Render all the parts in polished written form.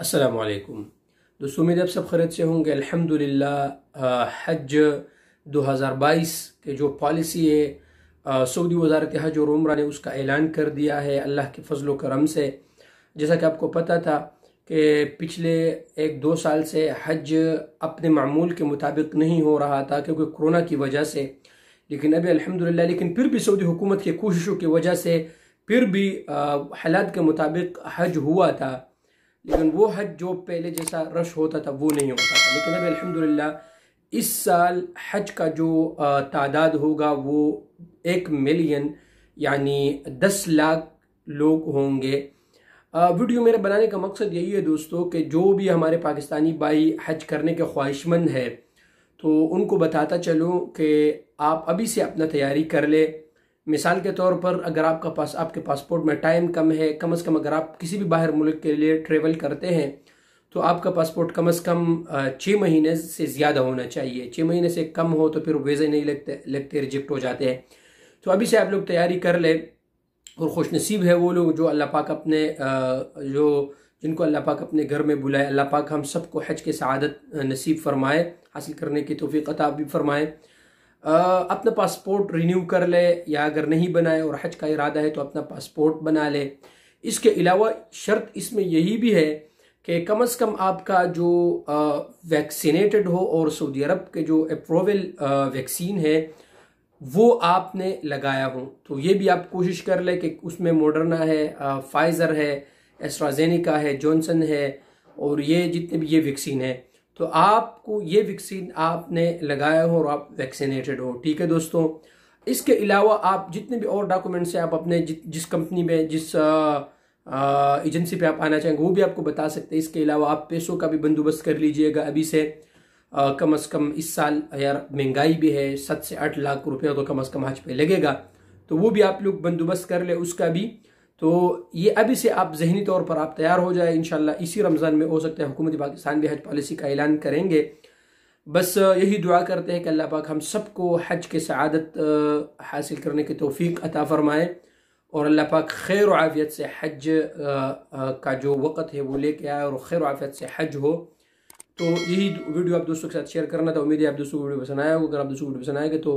अस्सलाम वालेकुम दोस्तों, उम्मीद आप सब खैरियत से होंगे। अल्हम्दुलिल्लाह हज 2022 के जो पॉलिसी है सऊदी वज़ारत हज और उम्रा ने उसका ऐलान कर दिया है अल्लाह के फजल करम से। जैसा कि आपको पता था कि पिछले 1-2 साल से हज अपने मामूल के मुताबिक नहीं हो रहा था क्योंकि कोरोना की वजह से, लेकिन अभी अल्हम्दुलिल्लाह लेकिन फिर भी सऊदी हुकूमत की कोशिशों की वजह से फिर भी हालात के मुताबिक हज हुआ था। लेकिन वो हज जो पहले जैसा रश होता था वो नहीं होता था। लेकिन अभी अल्हम्दुलिल्लाह इस साल हज का जो तादाद होगा वो 1 मिलियन यानी 10 लाख लोग होंगे। वीडियो मेरे बनाने का मकसद यही है दोस्तों कि जो भी हमारे पाकिस्तानी भाई हज करने के ख्वाहिशमंद है तो उनको बताता चलूँ कि आप अभी से अपना तैयारी कर ले। मिसाल के तौर पर अगर आपके पासपोर्ट में टाइम कम है, कम से कम अगर आप किसी भी बाहर मुल्क के लिए ट्रेवल करते हैं तो आपका पासपोर्ट कम से कम 6 महीने से ज़्यादा होना चाहिए। 6 महीने से कम हो तो फिर वीज़े नहीं लगते रिजेक्ट हो जाते हैं। तो अभी से आप लोग तैयारी कर ले। और खुश नसीब है वो लोग जो अल्लाह पाक अपने जिनको अल्लाह पाक अपने घर में बुलाए। अल्लाह पाक हम सबको हज के सआदत नसीब फरमाए, हासिल करने की तौफीक अता भी फरमाए। अपना पासपोर्ट रिन्यू कर ले या अगर नहीं बनाए और हज का इरादा है तो अपना पासपोर्ट बना ले। इसके अलावा शर्त इसमें यही भी है कि कम से कम आपका जो वैक्सीनेटेड हो और सऊदी अरब के जो अप्रूवल वैक्सीन है वो आपने लगाया हो। तो ये भी आप कोशिश कर ले कि उसमें मॉडर्ना है, फाइज़र है, एस्ट्राजेनेका है, जॉनसन है और ये जितने भी ये वैक्सीन है तो आपको ये वैक्सीन आपने लगाया हो और आप वैक्सीनेटेड हो। ठीक है दोस्तों, इसके अलावा आप जितने भी और डॉक्यूमेंट्स हैं आप अपने जिस कंपनी में जिस एजेंसी पे आप आना चाहेंगे वो भी आपको बता सकते हैं। इसके अलावा आप पैसों का भी बंदोबस्त कर लीजिएगा अभी से। कम से कम इस साल यार महंगाई भी है, 7 से 8 लाख रुपया तो कम से कम हज पे लगेगा, तो वो भी आप लोग बंदोबस्त कर ले उसका भी। तो ये अभी से आप जहनी तौर पर आप तैयार हो जाए। इंशाल्लाह इसी रमज़ान में हो सकता है हुकूमत पाकिस्तान भी हज पॉलिसी का ऐलान करेंगे। बस यही दुआ करते हैं कि अल्लाह पाक हम सबको हज के सआदत हासिल करने की तौफीक अता फरमाए और अल्लाह पाक खैर और आफियत से हज का जो वक़्त है वो लेके आए और खैर और आफियत से हज हो। तो यही वीडियो आप दोस्तों के साथ शेयर करना था। उम्मीद है आप दोस्तों को वीडियो पसंद आया होगा। अगर आप दोस्तों को वीडियो पसंद आएगा तो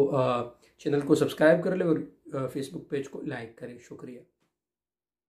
चैनल को सब्सक्राइब कर ले और फेसबुक पेज को लाइक करें। शुक्रिया।